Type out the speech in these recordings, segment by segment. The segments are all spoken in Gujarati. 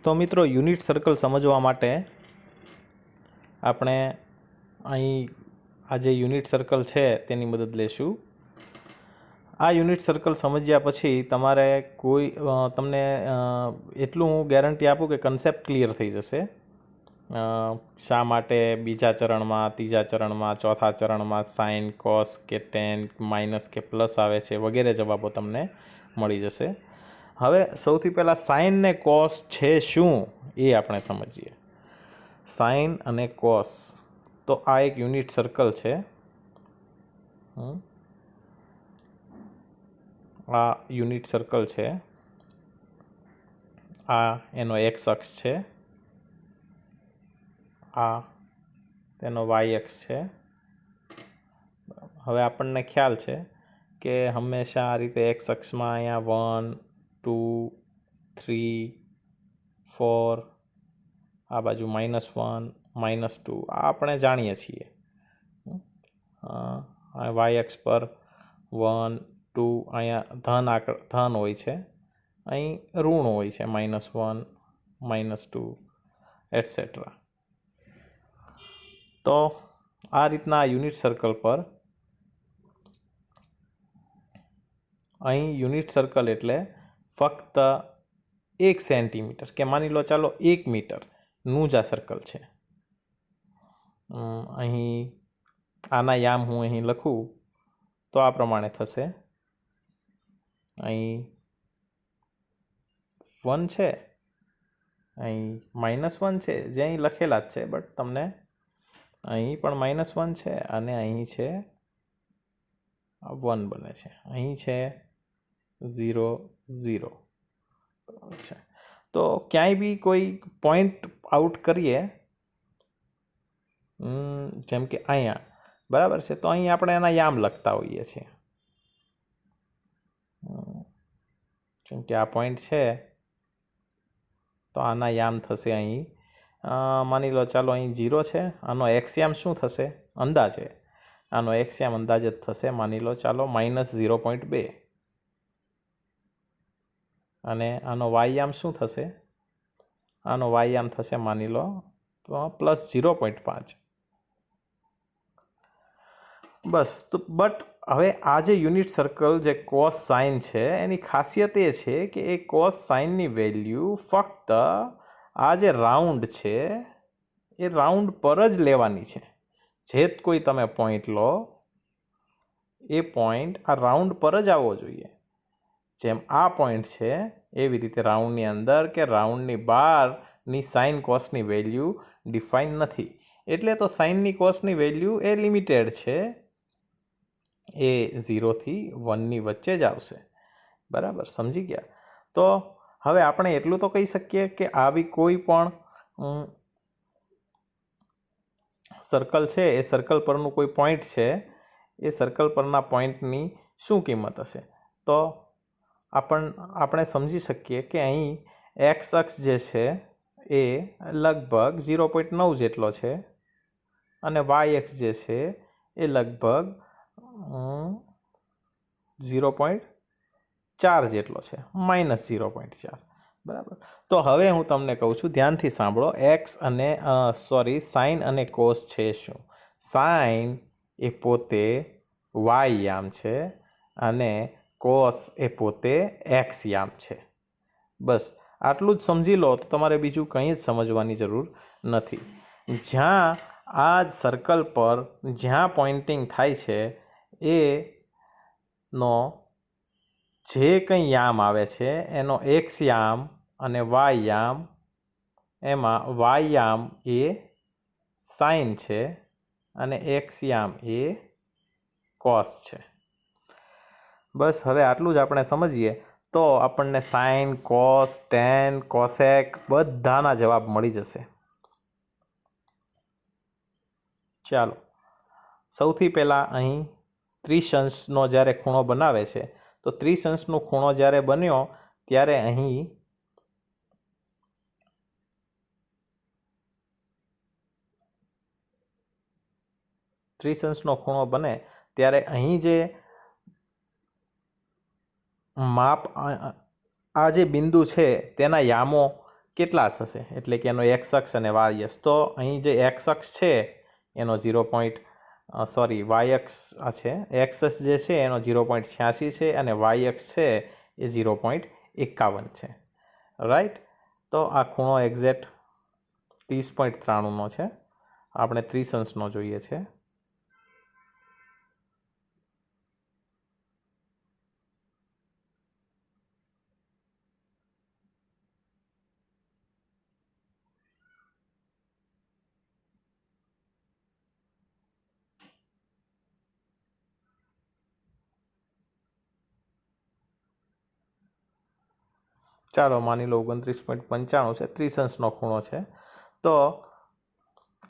તો મિત્રો યુનિટ સર્કલ સમજવા માટે આપણે અહીં આ જે યુનિટ સર્કલ છે તેની મદદ લેશું. આ યુનિટ સર્કલ સમજ્યા પછી તમારે તમને એટલું હું ગેરંટી આપું કે કન્સેપ્ટ ક્લિયર થઈ જશે. શા માટે બીજા ચરણમાં, ત્રીજા ચરણમાં, ચોથા ચરણમાં સાઇન, કોસ કે ટેન, માઇનસ કે પ્લસ આવે છે વગેરે જવાબો તમને મળી જશે. હવે સૌથી પહેલાં સાઇન ને કોસ છે શું એ આપણે સમજીએ. સાઇન અને કોસ, તો આ એક યુનિટ સર્કલ છે. આ યુનિટ સર્કલ છે. આ એનો એક્સ અક્ષ છે, આ તેનો વાય અક્ષ છે. હવે આપણને ખ્યાલ છે કે હંમેશા આ રીતે એક્સ અક્ષમાં અહીંયા 1, 2, 3, 4, આ બાજુ -1, -2 આ આપણે જાણીએ છીએ. વાય અક્ષ પર 1, 2 અહીંયા ધન હોય છે, અહીં ઋણ હોય છે, -1, -2 એટસેટ્રા. તો આ રીતના યુનિટ સર્કલ પર અહીં યુનિટ સર્કલ એટલે ફક્ત 1 સેન્ટીમીટર કે માની લો ચાલો 1 મીટરનું જ આ સર્કલ છે. અહીં આના યામ હું અહીં લખું તો આ પ્રમાણે થશે. અહીં 1 છે, અહીં -1 છે, જે અહીં લખેલા જ છે, બટ તમને અહીં પણ -1 છે અને અહીં છે 1 બને છે, અહીં છે 0, 0 છે. તો ક્યાંય બી કોઈ પોઈન્ટ આઉટ કરીએ, જેમ કે અહીંયા બરાબર છે, તો અહીં આપણે એના યામ લખતા હોઈએ છીએ. જેમ કે આ પોઈન્ટ છે તો આના યામ થશે અહીં માની લો ચાલો અહીં 0 છે, આનો એક્સ યામ શું થશે અંદાજે, આનો એક્સ યામ અંદાજે થશે માની લો ચાલો -0.2 અને આનો વાય યામ શું થશે, આનો વાય યામ થશે માની લો +0.5. બસ. તો બટ હવે આ જે યુનિટ સર્કલ જે કોસ સાઇન છે એની ખાસિયત એ છે કે એ કોસ સાઇનની વેલ્યુ ફક્ત આ જે રાઉન્ડ છે એ રાઉન્ડ પર જ લેવાની છે. જે કોઈ તમે પોઈન્ટ લો એ પોઈન્ટ આ રાઉન્ડ પર જ આવવો જોઈએ. જેમ આ પોઈન્ટ છે એવી રીતે રાઉન્ડની અંદર કે રાઉન્ડની બહારની સાઇન કોસની વેલ્યુ ડિફાઇન નથી. એટલે તો સાઇનની કોસની વેલ્યુ એ લિમિટેડ છે, એ 0 થી 1ની વચ્ચે જ આવશે. બરાબર, સમજી ગયા? તો હવે આપણે એટલું તો કહી શકીએ કે આવી કોઈ પણ સર્કલ છે એ સર્કલ પરનું કોઈ પોઈન્ટ છે, એ સર્કલ પરના પોઈન્ટની શું કિંમત હશે? તો આપણે સમજી શકીએ કે અહીં એક્સ અક્ષ જે છે એ લગભગ 0.9 જેટલો છે અને વાય અક્ષ જે છે એ લગભગ 0.4 જેટલો છે, -0.4. બરાબર. તો હવે હું તમને કહું છું, ધ્યાનથી સાંભળો. સાઇન અને કોસ છે શું? સાઇન એ પોતે વાય યામ છે અને કોસ એ પોતે એક્સ યામ છે. બસ આટલું જ સમજી લો તો તમારે બીજું કંઈ જ સમજવાની જરૂર નથી. જ્યાં આ સર્કલ પર જ્યાં પોઇન્ટિંગ થાય છે એનો જે કંઈ યામ આવે છે એનો એક્સ યામ અને વાય યામ, એમાં વાય યામ એ સાઇન છે અને એક્સ યામ એ કોસ છે. બસ હવે આટલું જ આપણે સમજીએ તો આપણને સાઇન, કોસ, ટેન, કોસેક બધાના જવાબ મળી જશે. ચાલો, સૌથી પહેલાં અહીં ત્રિશંશનો જ્યારે ખૂણો બનાવે છે તો ત્રિશંશનો ખૂણો જ્યારે બન્યો ત્યારે અહીં ત્રિશંશનો ખૂણો બને ત્યારે અહીં જે માપ આ જે બિંદુ છે તેના યામો કેટલા થશે, એટલે કે એનો એક્સ અક્ષ અને વાય અક્ષ. તો અહીં જે એક્સ અક્ષ છે એનો 0. વાય અક્ષ આ છે, એક્સ અક્ષ જે છે એનો 0.86 છે અને વાય અક્ષ છે એ 0.51 છે. રાઈટ. તો આ ખૂણો એક્ઝેક્ટ 30.93નો છે. આપણે 30 અંશનો જોઈએ છે. ચાલો માની લો 29.95 છે, 30 અંશનો ખૂણો છે. તો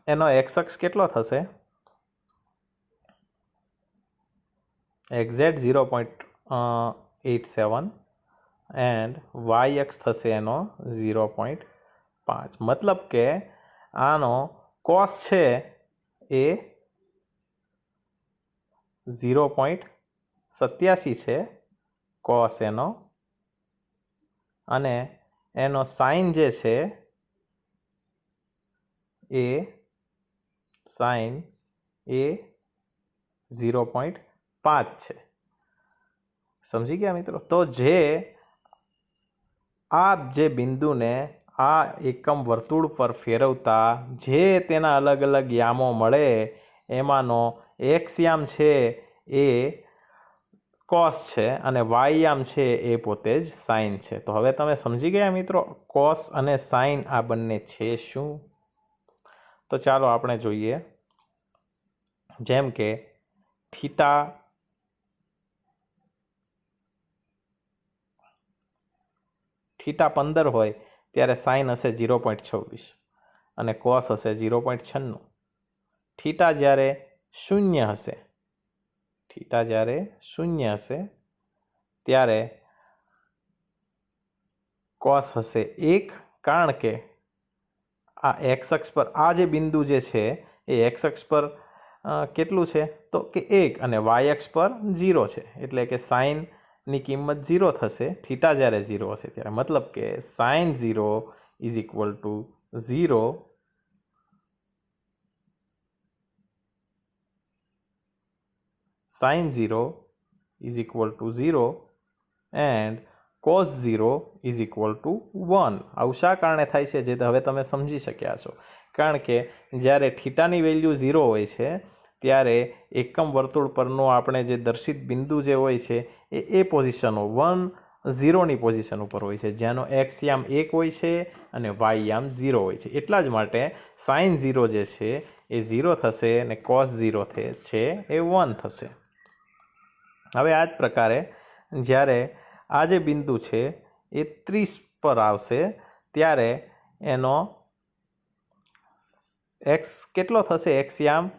એનો એક્સ અક્ષ કેટલો થશે? એક્ઝેક્ટ 0.87 એન્ડ વાય અક્ષ થશે એનો 0.5. મતલબ કે આનો કોસ છે એ 0.87 છે કોસ એનો, અને એનો સાઇન જે છે એ સાઇન એ 0.5 છે. સમજી ગયા મિત્રો? તો આ જે બિંદુને આ એકમ વર્તુળ પર ફેરવતા જે તેના અલગ અલગ યામો મળે એમાંનો એક્સ યામ છે એ કોસ છે અને વાય યામ છે એ પોતે જ સાઇન છે. તો હવે તમે સમજી ગયા મિત્રો કોસ અને સાઇન આ બંને છે શું? તો ચાલો આપણે જોઈએ. જેમ કે થીટા થીટા 15 હોય ત્યારે સાઇન હશે 0.26 અને કોસ હશે 0.96. થીટા જ્યારે શૂન્ય હશે ત્યારે કોસ હશે 1, કારણ કે આ એક્સ અક્ષ પર આ જે બિંદુ જે છે એ એક્સ અક્ષ પર કેટલું છે તો કે 1 અને વાય અક્ષ પર 0 છે, એટલે કે સાઇનની કિંમત 0 થશે થીટા જ્યારે 0 હશે ત્યારે. મતલબ કે sine 0 is equal to 0 sin 0 is equal to 0 and cos 0 is equal to 1. આવું શા કારણે થાય છે જે હવે તમે સમજી શક્યા છો. કારણ કે જ્યારે થીટાની વેલ્યુ 0 હોય છે ત્યારે એકમ વર્તુળ પરનો આપણે જે દર્શિત બિંદુ જે હોય છે એ પોઝિશનો 1, 0ની પોઝિશન ઉપર હોય છે, જેનો એક્સ યામ 1 હોય છે અને વાય યામ 0 હોય છે. એટલા જ માટે સાઇન 0 જે છે એ 0 થશે અને કોસ 0 છે એ 1 થશે. હવે આ જ પ્રકારે જ્યારે આ જે બિંદુ છે એ 30 પર આવશે ત્યારે એનો એક્સ કેટલો થશે? એક્સ યામ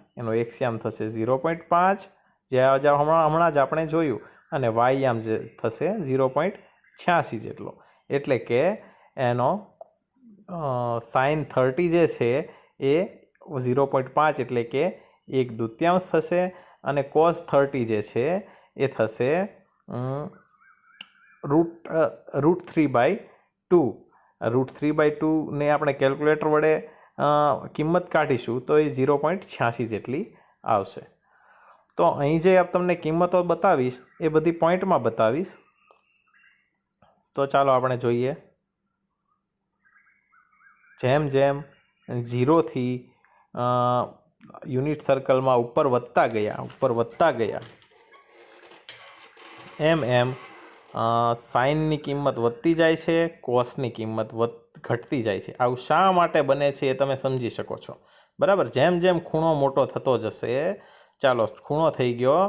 થશે 0.5 જે હમણાં જ આપણે જોયું, અને વાય યામ જે થશે 0.86 જેટલો. એટલે કે એનો સાઇન 30 જે છે એ 0.5 એટલે કે 1/2 થશે અને કોસ 30 જે છે એ થશે √3/2. √3/2 ને આપણે કેલ્ક્યુલેટર વડે કિંમત કાઢીશું તો એ 0.86 જેટલી આવશે. તો અહીં જે તમને કિંમતો બતાવીશ એ બધી પોઈન્ટમાં બતાવીશ. તો ચાલો આપણે જોઈએ. જેમ જેમ 0થી યુનિટ સર્કલમાં ઉપર વધતા ગયા એમ સાઇનની કિંમત વધતી જાય છે, કોસની કિંમત ઘટતી જાય છે. આવું શા માટે બને છે એ તમે સમજી શકો છો. બરાબર. જેમ જેમ ખૂણો મોટો થતો જશે, ચાલો ખૂણો થઈ ગયો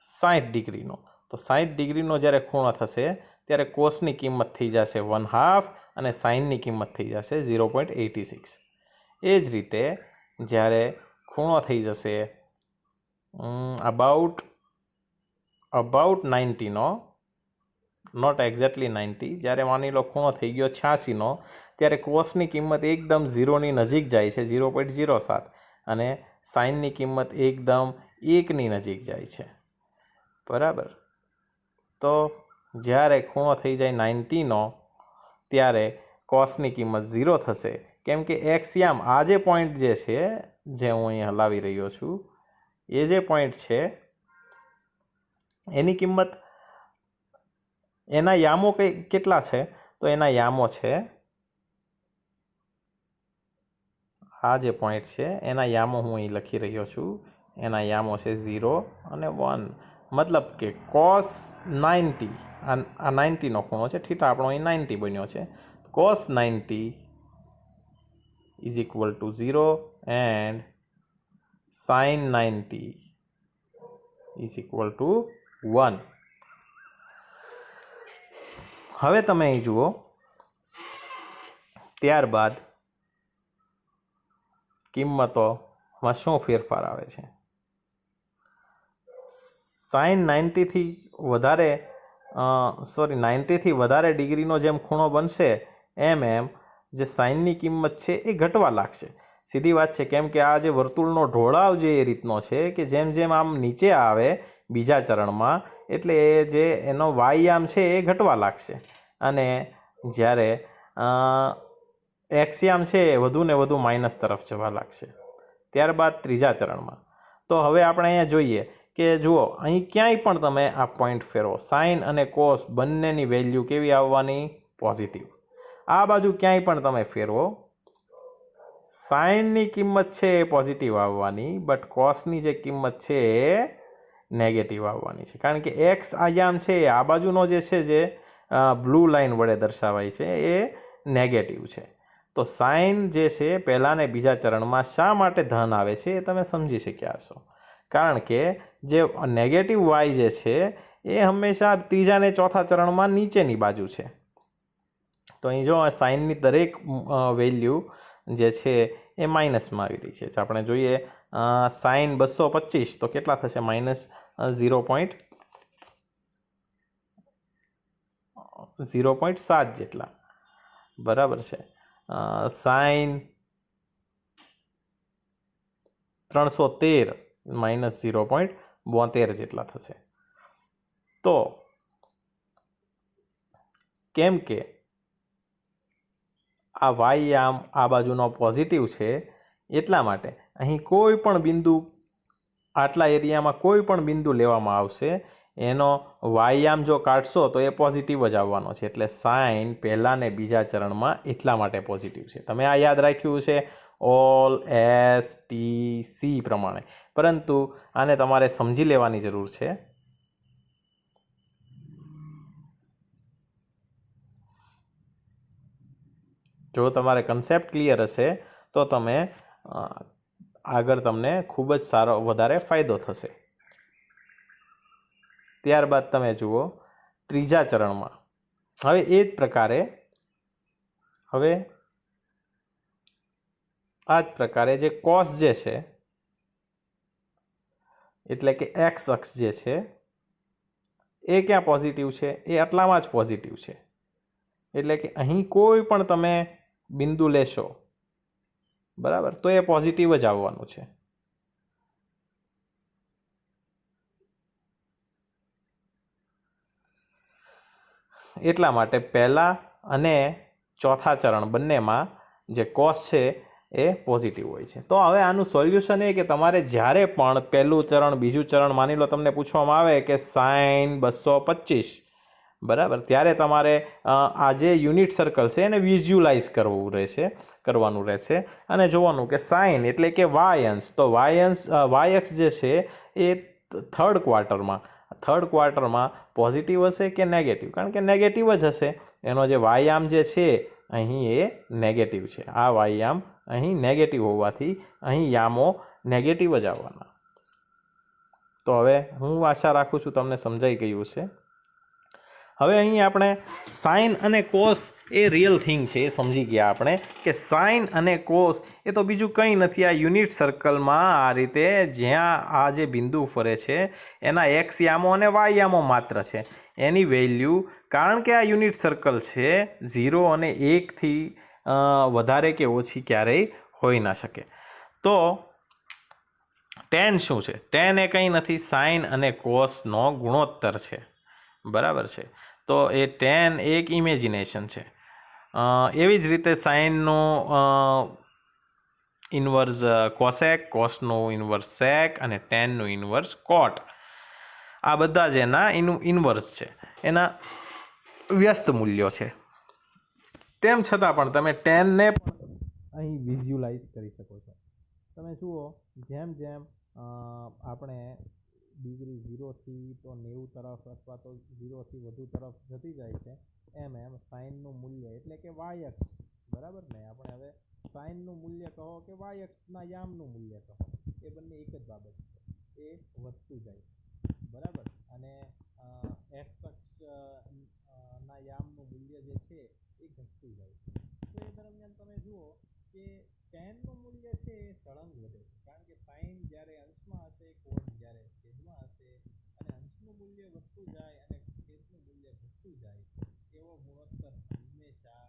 60 ડિગ્રીનો, તો 60 ડિગ્રીનો જ્યારે ખૂણો થશે ત્યારે કોસની કિંમત થઈ જશે 1/2 અને સાઇનની કિંમત થઈ જશે 0.86. એ જ રીતે જ્યારે ખૂણો થઈ જશે અબાઉટ 90નો, નોટ એક્ઝેક્ટલી 90, જ્યારે માની લો ખૂણો થઈ ગયો 86નો ત્યારે કોસની કિંમત એકદમ 0ની નજીક જાય છે 0.07 અને સાઇનની કિંમત એકદમ 1ની નજીક જાય છે. બરાબર. તો જ્યારે ખૂણો થઈ જાય 90નો ત્યારે કોસની કિંમત 0 થશે, કેમ કે એક્સ યામ આ જે પોઈન્ટ જે છે, જે હું અહીં હલાવી રહ્યો છું, એ જે પોઈન્ટ છે એની કિંમત, એના યામો કેટલા છે? તો એના યામો છે, આ જે પોઈન્ટ છે એના યામો હું અહીં લખી રહ્યો છું, એના યામો છે 0 અને 1. મતલબ કે cos 90, આ 90નો ખૂણો છે, થીટા આપણો અહીં 90 બન્યો છે, cos 90 is equal to 0 and sin 90 is equal two 1. હવે તમે અહીં જુઓ, ત્યારબાદ કિંમતોમાં શું ફેરફાર આવે છે. sin 90 થી વધારે 90 થી વધારે ડિગ્રીનો જેમ ખૂણો બનશે એમ જે સાઇનની કિંમત છે એ ઘટવા લાગશે. સીધી વાત છે, કેમ કે આ જે વર્તુળનો ઢોળાવ જે એ રીતનો છે કે જેમ જેમ આમ નીચે આવે બીજા ચરણમાં, એટલે એ જે એનો વાય આમ છે એ ઘટવા લાગશે, અને જ્યારે એક્સ યામ છે એ વધુ ને વધુ માઇનસ તરફ જવા લાગશે. ત્યારબાદ ત્રીજા ચરણમાં તો હવે આપણે અહીંયા જોઈએ કે જુઓ, અહીં ક્યાંય પણ તમે આ પોઈન્ટ ફેરવો, સાઇન અને કોસ બંનેની વેલ્યુ કેવી આવવાની? પોઝિટિવ. આ બાજુ ક્યાંય પણ તમે ફેરવો, સાઇનની કિંમત છે એ પોઝિટિવ આવવાની, બટ કોસની જે કિંમત છે એ નેગેટિવ આવવાની છે, કારણ કે એક્સ આયામ છે આ બાજુનો જે છે, જે બ્લુ લાઇન વડે દર્શાવાય છે, એ નેગેટિવ છે. તો સાઇન જે છે પહેલા ને બીજા ચરણમાં શા માટે ધન આવે છે એ તમે સમજી શક્યા હશો, કારણ કે જે નેગેટિવ વાય જે છે એ હંમેશા ત્રીજા ને ચોથા ચરણમાં નીચેની બાજુ છે. તો અહીં જો સાઇનની દરેક વેલ્યુ જે છે એ માઇનસમાં આવી રહી છે. આપણે જોઈએ સાઇન 225 તો કેટલા થશે? -0.7 જેટલા, બરાબર છે. સાઇન 313 -0.72 જેટલા થશે. તો કેમ કે આ વાય આમ આ બાજુનો પોઝિટિવ છે, એટલા માટે અહીં કોઈ પણ બિંદુ, આટલા એરિયામાં કોઈ પણ બિંદુ લેવામાં આવશે, એનો વાયામ જો કાઢશો તો એ પોઝિટિવ જ આવવાનો છે. એટલે સાઇન પહેલા ને બીજા ચરણમાં એટલા માટે પોઝિટિવ છે. તમે આ યાદ રાખ્યું છે ઓલ એસ ટી સી પ્રમાણે, પરંતુ આને તમારે સમજી લેવાની જરૂર છે. જો તમારે કન્સેપ્ટ ક્લિયર હશે તો તમે આગળ તમને ખૂબ જ સારો વધારે ફાયદો થશે. ત્યારબાદ તમે જુઓ ત્રીજા ચરણમાં, હવે એ જ પ્રકારે જે કોસ જે છે, એટલે કે એક્સ અક્ષ જે છે એ ક્યાં પોઝિટિવ છે? એ આટલામાં જ પોઝિટિવ છે. એટલે કે અહીં કોઈ પણ તમે બિંદુ લેશો, બરાબર, તો એ પોઝિટિવ જ આવવાનું છે. એટલા માટે પહેલા અને ચોથા ચરણ બંનેમાં જે કોસ છે એ પોઝિટિવ હોય છે. તો હવે આનું સોલ્યુશન એ કે તમારે જ્યારે પણ પહેલું ચરણ, બીજું ચરણ, માની લો તમને પૂછવામાં આવે કે સાઇન 225, બરાબર, ત્યારે તમારે આ જે યુનિટ સર્કલ છે એને વિઝ્યુલાઇઝ કરવાનું રહેશે અને જોવાનું કે સાઇન એટલે કે વાય અંશ, તો વાય અક્ષ જે છે એ થર્ડ ક્વાર્ટરમાં પોઝિટિવ હશે કે નેગેટિવ? કારણ કે નેગેટિવ જ હશે. એનો જે વાયામ જે છે અહીં એ નેગેટિવ છે. આ વાયામ અહીં નેગેટિવ હોવાથી અહીં યામો નેગેટિવ જ આવવાના. તો હવે હું આશા રાખું છું તમને સમજાઈ ગયું છે. હવે અહીં આપણે સાઇન અને કોસ એ રિયલ થિંગ છે એ સમજી ગયા આપણે, કે સાઇન અને કોસ એ તો બીજું કંઈ નથી, આ યુનિટ સર્કલમાં આ રીતે જ્યાં આ જે બિંદુ ફરે છે એના એક્સ યામો અને વાય યામો માત્ર છે. એની વેલ્યુ, કારણ કે આ યુનિટ સર્કલ છે, 0 અને 1થી વધારે કે ઓછી ક્યારેય હોઈ ના શકે. તો tan શું છે? tan એ કંઈ નથી, સાઇન અને કોસનો ગુણોત્તર છે, બરાબર છે. તો એ tan એક ઇમેજિનેશન છે. એવી જ રીતે સાઇનનું ઇન્વર્સ કોસેક, કોસનું ઇન્વર્સ સેક અને ટેનનું ઇન્વર્સ કોટ, આ બધા જ એના ઇન્વર્સ છે, એના વ્યસ્ત મૂલ્યો છે. તેમ છતાં પણ તમે ટેનને પણ અહીં વિઝ્યુલાઇઝ કરી શકો છો. તમે જુઓ જેમ જેમ આપણે ડિગ્રી 0થી તો 90 તરફ અથવા તો 0થી વધુ તરફ જતી જાય છે, એમ સાઇનનું મૂલ્ય એટલે કે વાય અક્ષ, બરાબર ને, આપણે હવે સાઇનનું મૂલ્ય કહો કે વાય અક્ષના યામનું મૂલ્ય કહો, એ બંને એક જ બાબત છે, એ વધતું જાય, બરાબર. અને એક્સ અક્ષ ના યામનું મૂલ્ય જે છે એ ઘટતું જાય છે. તો એ દરમિયાન તમે જુઓ કે ટેનનું મૂલ્ય છે એ સળંગ વધે છે, કારણ કે સાઇન જ્યારે અંશમાં હશે, કોસ જ્યારે છેદમાં હશે, અને અંશનું મૂલ્ય વધતું જાય અને છેદનું મૂલ્ય ઘટતું જાય, એવો ગુણોત્તર હંમેશા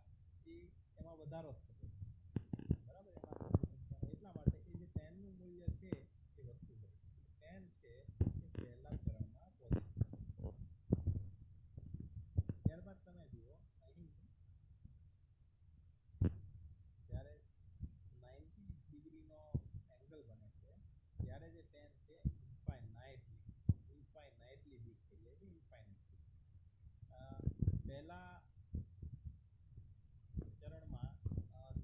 એમાં વધારો થતો, બરાબર. એટલા માટે એ જે ટેનનું મૂલ્ય છે એ વધતું જાય. ટેન છે એ પહેલા ચરણમાં પોઝિટિવ. ત્યારબાદ તમે જુઓ અહીં જ્યારે 90 ડિગ્રીનો એંગલ બને છે ત્યારે જે ટેન છે ઇન્ફાઇનાઇટલી બિગ થઈ જાય છે, ઇન્ફાઇનાઇટલી. પહેલા ચરણમાં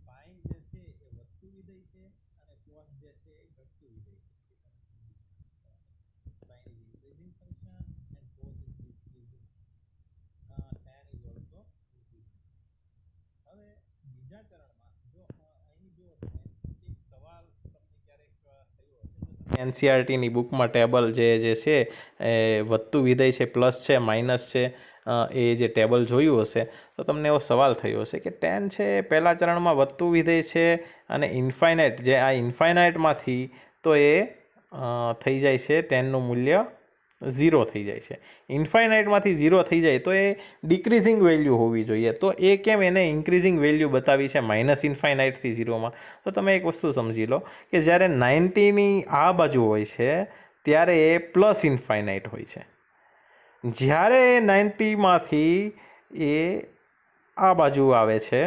સાઇન જે છે એ વધતું વિધેય છે અને કોસ જે છે એ ઘટતું વિધેય છે. Sine is increasing function and cos is decreasing. Tan is also increasing. હવે બીજા ચરણમાં જો અહીં જો તમે એક સવાલ તમને ક્યારેક થયો હશે, એનસીઆરટીની બુકમાં ટેબલ જે છે એ વધતું વિધેય છે, પ્લસ છે, માઇનસ છે, એ જે ટેબલ જોયું હશે તો તમને એવો સવાલ થયો હશે કે ટેન છે એ પહેલા ચરણમાં વધતું વિધેય છે અને ઇન્ફાઇનાઇટ, જે આ ઇન્ફાઇનાઇટમાંથી તો એ થઈ જાય છે ટેનનું મૂલ્ય 0 થઈ જાય છે. ઇન્ફાઇનાઇટમાંથી 0 થઈ જાય તો એ ડિક્રીઝિંગ વેલ્યુ હોવી જોઈએ, તો એ કેમ એને ઇન્ક્રીઝિંગ વેલ્યુ બતાવી છે માઇનસ ઇન્ફાઇનાઇટથી 0માં? તો તમે એક વસ્તુ સમજી લો કે જ્યારે 90ની આ બાજુ હોય છે ત્યારે એ પ્લસ ઇન્ફાઇનાઇટ હોય છે, જ્યારે 90માંથી એ આ બાજુ આવે છે,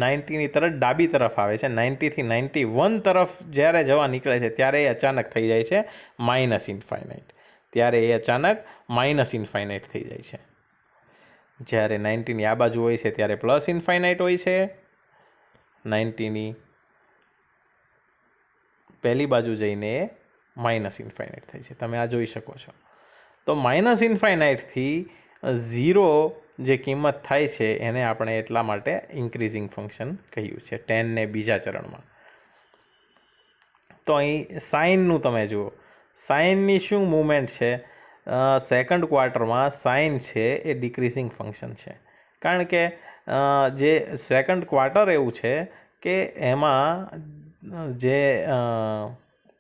90ની તરફ ડાબી તરફ આવે છે, 90થી 91 તરફ જ્યારે જવા નીકળે છે ત્યારે એ અચાનક થઈ જાય છે માઇનસ ઇન્ફાઇનાઇટ, ત્યારે એ અચાનક માઇનસ ઇન્ફાઇનાઇટ થઈ જાય છે. જ્યારે 90ની આ બાજુ હોય છે ત્યારે પ્લસ ઇન્ફાઇનાઇટ હોય છે, 90ની પહેલી બાજુ જઈને એ માઇનસ ઇન્ફાઇનાઇટ થાય છે. તમે આ જોઈ શકો છો. તો માઇનસ ઇન્ફાઇનાઇટથી 0 જે કિંમત થાય છે એને આપણે એટલા માટે ઇન્ક્રીઝિંગ ફંક્શન કહ્યું છે ટેનને બીજા ચરણમાં. તો અહીં સાઇનનું તમે જુઓ, સાઇનની શું મૂવમેન્ટ છે? સેકન્ડ ક્વાર્ટરમાં સાઇન છે એ ડિક્રીઝિંગ ફંક્શન છે, કારણ કે જે સેકન્ડ ક્વાર્ટર એવું છે કે એમાં જે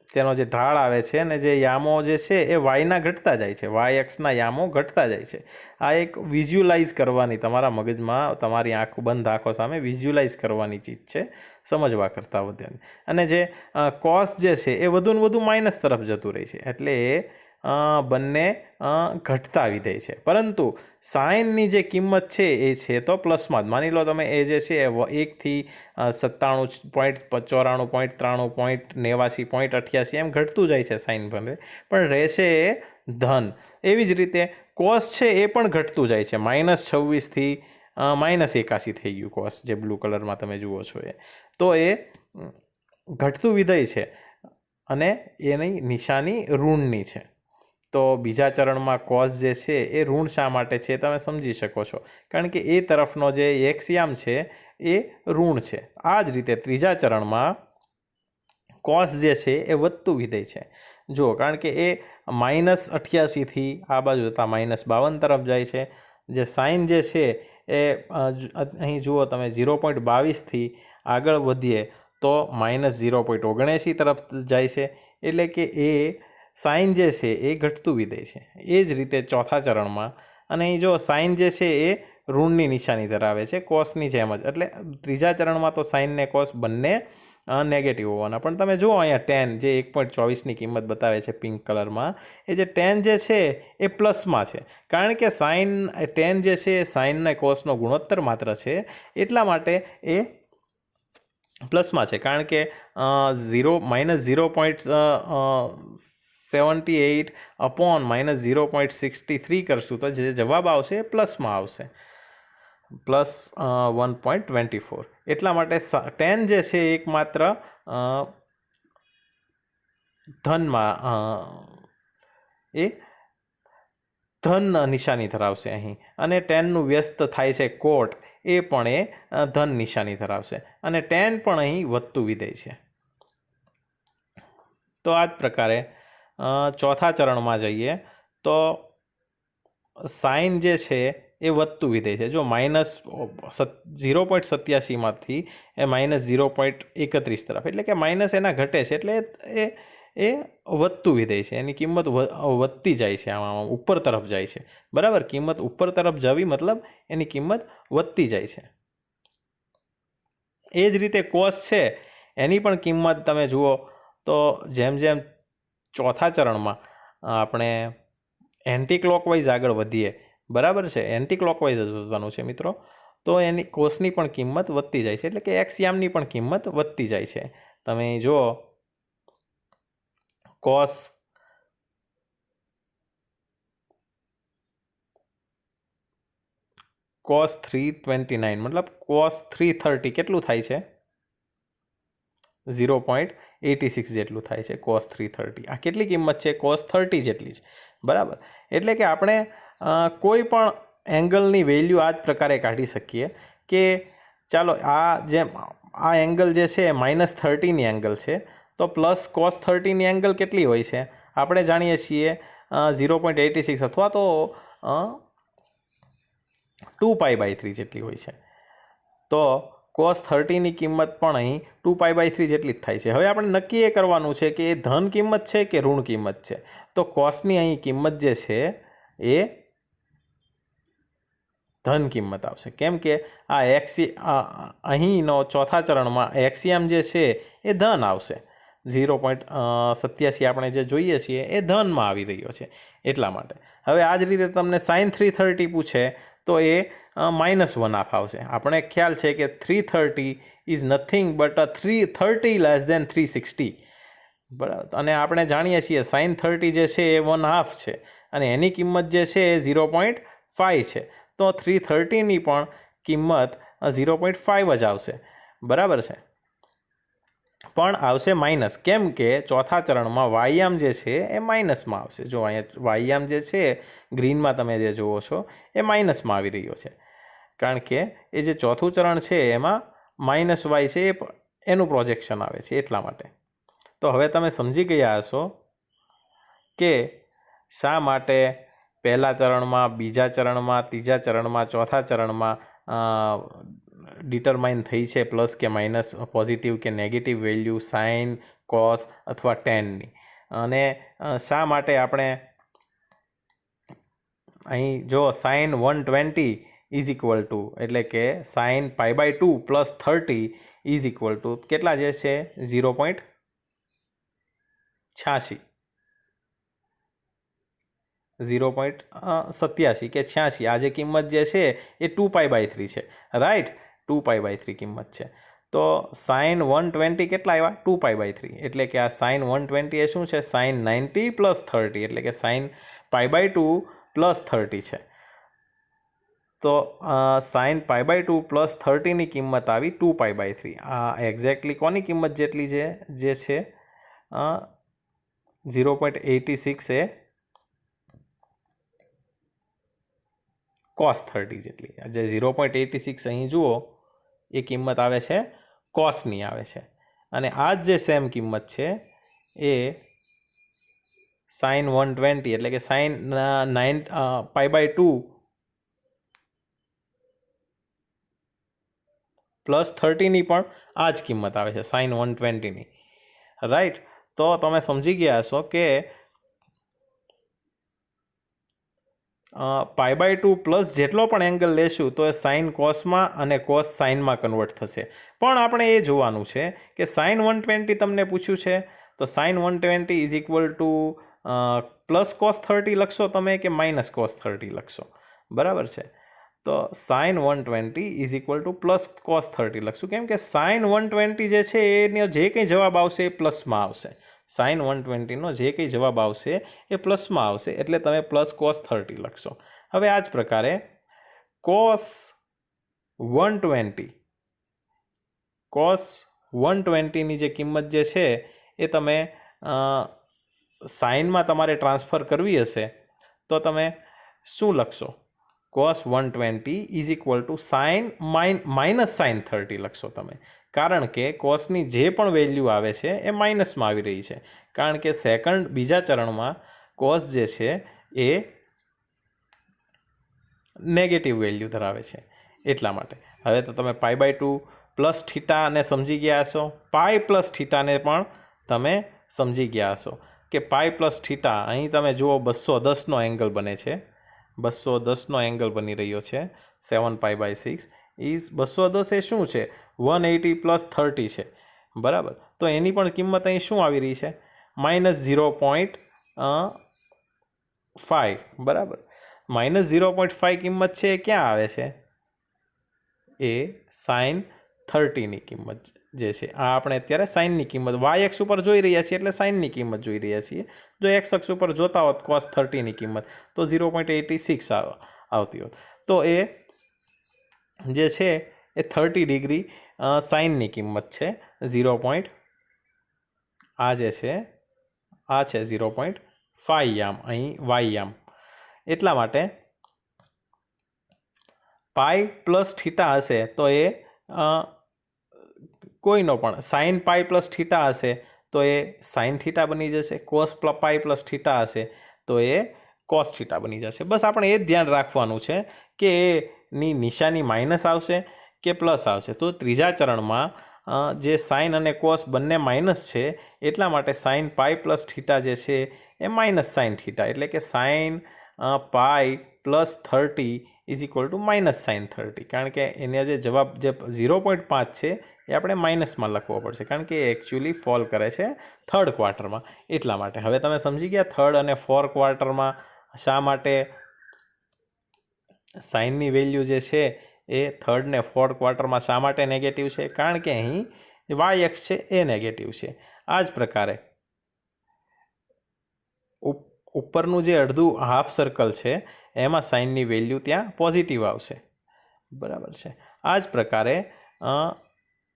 તેનો જે ઢાળ આવે છે અને જે યામો જે છે એ વાયના ઘટતા જાય છે, વાય અક્ષના યામો ઘટતા જાય છે. આ એક વિઝ્યુલાઇઝ કરવાની, તમારા મગજમાં તમારી બંધ આંખો સામે વિઝ્યુલાઇઝ કરવાની ચીજ છે, સમજવા કરતાં વધારે. અને જે કોસ જે છે એ વધુ ને વધુ માઇનસ તરફ જતું રહે છે, એટલે એ બંને ઘટતા વિધેય છે. પરંતુ સાઇનની જે કિંમત છે એ છે તો પ્લસમાં જ. માની લો તમે એ જે છે 1થી 97.94.93.89 એમ ઘટતું જાય છે સાઇન, ભલે પણ રહેશે એ ધન. એવી જ રીતે કોસ છે એ પણ ઘટતું જાય છે, -26થી -81 થઈ ગયું કોસ, જે બ્લુ કલરમાં તમે જુઓ છો એ. તો એ ઘટતું વિધેય છે અને એની નિશાની ઋણની છે. તો બીજા ચરણમાં કોસ જે છે એ ઋણ શા માટે છે તમે સમજી શકો છો, કારણ કે એ તરફનો જે એક્સ યામ છે એ ઋણ છે. આ જ રીતે ત્રીજા ચરણમાં કોસ જે છે એ વધતું વિધેય છે. જુઓ, કારણ કે એ -88થી આ બાજુ જતાં -52 તરફ જાય છે. જે સાઇન જે છે એ અહીં જુઓ તમે 0.22થી આગળ વધીએ તો -0.79 તરફ જાય છે, એટલે કે એ સાઇન જે છે એ ઘટતું વિધેય છે. એ જ રીતે ચોથા ચરણમાં, અને અહીં જો સાઇન જે છે એ ઋણની નિશાની ધરાવે છે કોસની જેમ જ, એટલે ત્રીજા ચરણમાં તો સાઇન ને કોસ બંને નેગેટિવ હોવાના. પણ તમે જુઓ અહીંયા ટેન જે 1.24ની કિંમત બતાવે છે પિંક કલરમાં, એ જે ટેન જે છે એ પ્લસમાં છે, કારણ કે સાઇન ટેન જે છે એ સાઇન અને કોસનો ગુણોત્તર માત્ર છે, એટલા માટે એ પ્લસમાં છે. કારણ કે -0.78 અપોન -0.63 કરશું તો જે જવાબ આવશે એ પ્લસમાં આવશે, પ્લસ 1.24. એટલા માટે ટેન જે છે એકમાત્ર ધનમાં એ ધન નિશાની ધરાવશે અહીં, અને ટેનનું વ્યસ્ત થાય છે કોટ, એ પણ એ ધન નિશાની ધરાવશે, અને ટેન પણ અહીં વધતું વિધેય છે. તો આ જ પ્રકારે ચોથા ચરણમાં જઈએ તો સાઇન જે છે એ વધતું વિધેય છે. જો -0.87માંથી એ -0.31 તરફ, એટલે કે માઇનસ એના ઘટે છે, એટલે એ વધતું વિધેય છે, એની કિંમત વધતી જાય છે, આમાં ઉપર તરફ જાય છે. બરાબર, કિંમત ઉપર તરફ જવી મતલબ એની કિંમત વધતી જાય છે. એ જ રીતે કોસ છે એની પણ કિંમત તમે જુઓ તો જેમ જેમ ચોથા ચરણમાં આપણે એન્ટી ક્લોકવાઇઝ આગળ વધીએ, બરાબર છે, એન્ટી ક્લોકવાઇઝ જ વધવાનું છે મિત્રો, તો એની કોસની પણ કિંમત વધતી જાય છે, એટલે કે એક્સ યામની પણ કિંમત વધતી જાય છે. તમે જુઓ cos 329 મતલબ cos 330 કેટલું થાય છે? 0.86 જેટલું થાય છે cos 330. આ કેટલી કિંમત છે? cos 30 જેટલી છે. બરાબર, એટલે કે આપણે કોઈ પણ એંગલની વેલ્યુ આ જ પ્રકારે કાઢી શકીએ કે ચાલો આ એંગલ જે છે -30ની એંગલ છે, તો પ્લસ cos 30ની એંગલ કેટલી હોય છે? આપણે જાણીએ છીએ 0.86 અથવા તો 2π/3 જેટલી હોય છે. તો cos 30ની કિંમત પણ અહીં 2π/3 જેટલી જ થાય છે. હવે આપણે નક્કી એ કરવાનું છે કે એ ધન કિંમત છે કે ઋણ કિંમત છે. તો કોસની અહીં કિંમત જે છે એ ધન કિંમત આવશે, કેમ કે અહીંનો ચોથા ચરણમાં એક્સિયમ જે છે એ ધન આવશે. 0.87 આપણે જે જોઈએ છીએ એ ધનમાં આવી રહ્યો છે, એટલા માટે. હવે આ જ રીતે તમને sin 330 પૂછે તો એ -1 આવશે. આપણે ખ્યાલ છે કે 330 is nothing but 330 less than 360. બરાબર, અને આપણે જાણીએ છીએ sin 30 જે છે એ 1/2 છે, અને એની કિંમત જે છે એ 0.5 છે. તો 330ની પણ કિંમત 0.5 જ આવશે. બરાબર છે, પણ આવશે માઇનસ, કેમ કે ચોથા ચરણમાં વાયામ જે છે એ માઇનસમાં આવશે. જો અહીંયા વાયામ જે છે ગ્રીનમાં તમે જે જુઓ છો એ માઇનસમાં આવી રહ્યો છે, કારણ કે એ જે ચોથું ચરણ છે એમાં -y છે એનું પ્રોજેક્શન આવે છે, એટલા માટે. તો હવે તમે સમજી ગયા હશો કે શા માટે પહેલા ચરણમાં, બીજા ચરણમાં, ત્રીજા ચરણમાં, ચોથા ચરણમાં ડિટરમાઇન થઈ છે પ્લસ કે માઇનસ, પોઝિટિવ કે નેગેટિવ વેલ્યુ સાઇન, કોસ અથવા ટેનની, અને શા માટે આપણે અહીં જો sin 120 ઇઝ ઇક્વલ ટુ, એટલે કે sin π/2 + 30 ઇઝ ઇક્વલ ટુ કેટલા જે છે 0.86 કે 86. આ જે કિંમત જે છે એ 2π/3 છે, રાઈટ, 2π/3 કિંમત છે. તો sin 120 કેટલા આવ્યા? 2π/3. એટલે કે આ sin 120 એ શું છે? sin 90 + 30, એટલે કે sin π/2 + 30 છે. તો sin π/2 + 30ની કિંમત આવી 2π/3. આ એક્ઝેક્ટલી કોની કિંમત જેટલી છે? જે છે 0.86 એ cos 30 જેટલી. જે 0.86 અહીં જુઓ એ કિંમત આવે છે કોસની આવે છે, અને આ જ જે સેમ કિંમત છે એ sin 120 એટલે કે sin π/2 + 30ની પણ આ જ કિંમત આવે છે sin 120ની, રાઈટ. તો તમે સમજી ગયા હશો કે π/2 પ્લસ જેટલો પણ એંગલ લેશું તો એ સાઇન કોસમાં અને કોસ સાઇનમાં કન્વર્ટ થશે. પણ આપણે એ જોવાનું છે કે સાઇન 120 તમને પૂછ્યું છે તો sine 120 is equal to plus cos 30 લખશો તમે કે માઇનસ કોસ 30 લખશો, બરાબર છે. તો sine 120 is equal to plus cos 30 લખશું, કેમ કે સાઇન 120 જે છે એનો જે કંઈ જવાબ આવશે એ પ્લસમાં આવશે. સાઇન 120નો જે કંઈ જવાબ આવશે એ પ્લસમાં આવશે, એટલે તમે પ્લસ કોસ 30 લખશો. હવે આ જ પ્રકારે કોસ 120ની જે કિંમત જે છે એ તમે સાઇનમાં તમારે ટ્રાન્સફર કરવી હશે તો તમે શું લખશો? Cos 120 is equal to sine minus sine 30 લખશો તમે, કારણ કે કોસની જે પણ વેલ્યુ આવે છે એ માઇનસમાં આવી રહી છે, કારણ કે બીજા ચરણમાં કોસ જે છે એ નેગેટિવ વેલ્યુ ધરાવે છે, એટલા માટે. હવે તો તમે π/2 પ્લસ થીટાને સમજી ગયા હશો, પાઈ પ્લસ થીટાને પણ તમે સમજી ગયા હશો કે પાઈ પ્લસ થીટા અહીં તમે જુઓ 210નો એંગલ બને છે, 210નો એંગલ બની રહ્યો છે 7π/6 ઇઝ 210 એ શું છે 180 પ્લસ 30 છે, બરાબર. તો એની પણ કિંમત અહીં શું આવી રહી છે -0.5, બરાબર. -0.5 કિંમત છે એ ક્યાં આવે છે? એ સાઇન 30ની કિંમત જે છે આ આપણે અત્યારે સાઇનની કિંમત વાય એક્સ ઉપર જોઈ રહ્યા છીએ એટલે સાઇનની કિંમત જોઈ રહ્યા છીએ. જો એક્સ અક્ષ ઉપર જોતા હોત કોસ 30ની કિંમત તો 0.86 આવતી હોત. તો એ જે છે એ 30 ડિગ્રી સાઇનની કિંમત છે 0. આ જે છે આ છે 0.5 યામ, અહીં વાય યામ. એટલા માટે પાઈ પ્લસ થીટા હશે તો એ કોઈનો પણ સાઇન પાઈ પ્લસ થીટા હશે તો એ સાઇન થીટા બની જશે, કોસ પાઈ પ્લસ થીટા હશે તો એ કોસ થીટા બની જશે. બસ આપણે એ જ ધ્યાન રાખવાનું છે કે એની નિશાની માઇનસ આવશે કે પ્લસ આવશે. તો ત્રીજા ચરણમાં જે સાઇન અને કોસ બંને માઇનસ છે, એટલા માટે સાઇન પાઈ પ્લસ થીટા જે છે એ માઇનસ સાઇન થીટા, એટલે કે sign pi plus 30 is equal two minus sine 30, કારણ કે એને જે જવાબ જે 0.5 છે એ આપણે માઇનસમાં લખવો પડશે, કારણ કે એ એકચ્યુઅલી ફોલ કરે છે થર્ડ ક્વાર્ટરમાં, એટલા માટે. હવે તમે સમજી ગયા થર્ડ અને ફોર્થ ક્વાર્ટરમાં શા માટે સાઇનની વેલ્યુ જે છે એ થર્ડ ને ફોર્થ ક્વાર્ટરમાં શા માટે નેગેટિવ છે? કારણ કે અહીં વાય એક્સ છે એ નેગેટિવ છે. આ જ પ્રકારે ઉપરનું જે અડધું હાફ સર્કલ છે એમાં સાઇનની વેલ્યુ ત્યાં પોઝિટિવ આવશે, બરાબર છે. આ જ પ્રકારે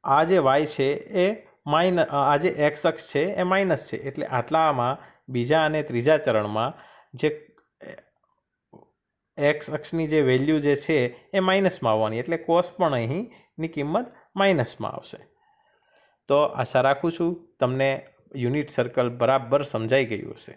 આ જે વાય છે એ આ જે એક્સ અક્ષ છે એ માઇનસ છે, એટલે આટલામાં બીજા અને ત્રીજા ચરણમાં જે એક્સ અક્ષની જે વેલ્યુ જે છે એ માઇનસમાં આવવાની, એટલે કોસ પણ અહીંની કિંમત માઇનસમાં આવશે. તો આશા રાખું છું તમને યુનિટ સર્કલ બરાબર સમજાઈ ગયું હશે.